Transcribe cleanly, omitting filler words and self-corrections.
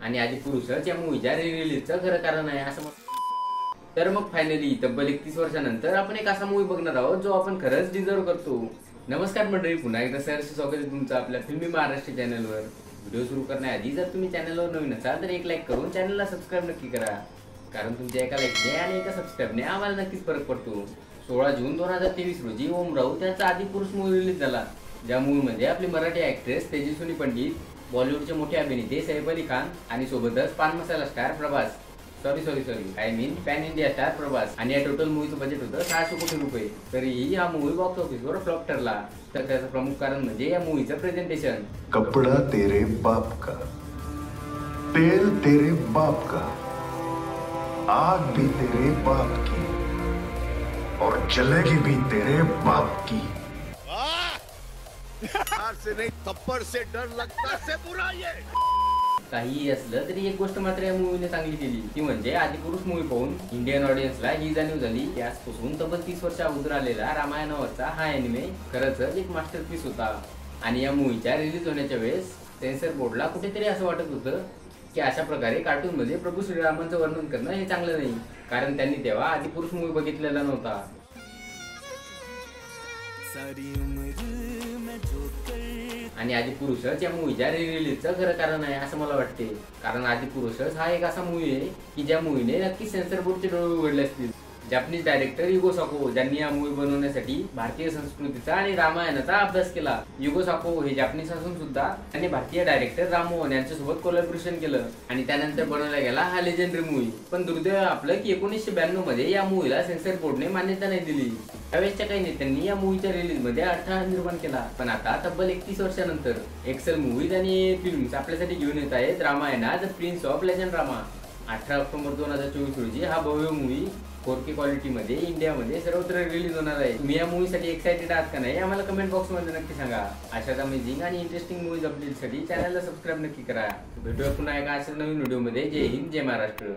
आणि आदिपुरुषच या मूवीच्या रिलीजचं खरं कारण आहे असं तर मग फायनली तब्बल 31 वर्षानंतर आपण एक असा मूवी बघणार आहोत जो आपण खरंच डिझर्व करतो। नमस्कार मंडळी, पुन्हा एकदा सहर्ष स्वागत आहे तुमचं आपल्या फिल्मी महाराष्ट्र चॅनलवर। व्हिडिओ सुरू करण्याआधी जर तुम्ही चॅनलवर नवीन असाल तर एक लाईक करून चॅनलला सबस्क्राईब नक्की करा, कारण तुमच्या एका लाईकने आणि एका सबस्क्राईबने आम्हाला नक्कीच फरक पडतो। 16 जून 2023 रोजी ओम राऊत यांचा आदिपुरुष मूवी रिलीज झाला, ज्या मूवीमध्ये आपली मराठी ऍक्ट्रेस तेजस्विनी पंडित, बॉलिवूडचे मोठे अभिनेते सैफ अली खान आणि सोबतच paan masala star Prabhas I mean pan India star Prabhas आणि या टोटल मूवीचं बजेट होतं 600 कोटी रुपये। तरीही हा मूवी बॉक्स ऑफिसवर फ्लॉप ठरला। तर त्याचं प्रमुख कारण म्हणजे या मूवीचं प्रेझेंटेशन। कपड़ा तेरे बाप का, तेल तेरे बाप का, आग भी तेरे बाप की और जलेगी भी तेरे बाप की। से नहीं थप्पड़ से डर लगता से बुरा ये। काही असलं तरी एक गोष्ट मात्र या मूवीने चांगली केली, ती म्हणजे आदिपुरुष मूवी पाहून इंडियन ऑडियन्सला ही जाणीव झाली की आजपासून तब्बल 30 वर्ष अगोदर आलेला रामायणावरचा हा अॅनिमे खरंच एक मास्टरपीस होता। आणि या मूवीच्या रिलीज होण्याच्या वेळेस सेन्सर बोर्डला कुठेतरी असं वाटत होतं की अशा प्रकारे कार्टून मध्ये प्रभू श्रीरामांचं वर्णन करणं हे चांगलं नाही, कारण त्यांनी तेव्हा आदिपुरुष मूवी बघितलेला नव्हता। आणि आदिपुरुषच या मूवीच्या रिलीजचं खरं कारण आहे असं मला वाटते, कारण आदिपुरुषच हा एक असा मूवी आहे की ज्या मूवीने नक्की सेन्सर बोर्डचे डोळे उघडले असतील। जॅपनीज डायरेक्टर युगो साको ज्यांनी या मूवी बनवण्यासाठी भारतीय संस्कृतीचा आणि रामायणाचा अभ्यास केला। युगो साको हे जॅपनीज असून सुद्धा त्यांनी भारतीय डायरेक्टर राम मोहन यांच्यासोबत कोलॅबोरेशन केलं आणि त्यानंतर बनवला गेला हा लेजेंडरी मूवी। पण दुर्दैव आपलं की 1992 मध्ये या मूवीला सेन्सर बोर्डने मान्यता नाही दिली। त्यावेळेसच्या काही नेत्यांनी या मूवीच्या रिलीज मध्ये अडथळा निर्माण केला, पण आता तब्बल 31 वर्षानंतर एक्सेल मूवीज आणि फिल्म्स आपल्यासाठी घेऊन येत आहेत Ramayana the prince of legend Rama. 18 October 2024 रोजी हा भव्य मूवी 4K क्वालिटी मध्ये इंडियामध्ये सर्वत्र रिलीज होणार आहे। तुम्ही या मूवीसाठी एक्साइटेड आहात का नाही आम्हाला कमेंट बॉक्स मध्ये नक्की सांगा। अशाच अमेझिंग आणि इंटरेस्टिंग मूवीज अपडेटसाठी चॅनलला सबस्क्राईब नक्की करा। भेटूया पुन्हा एका अशा नवीन व्हिडिओमध्ये। जय हिंद, जय महाराष्ट्र।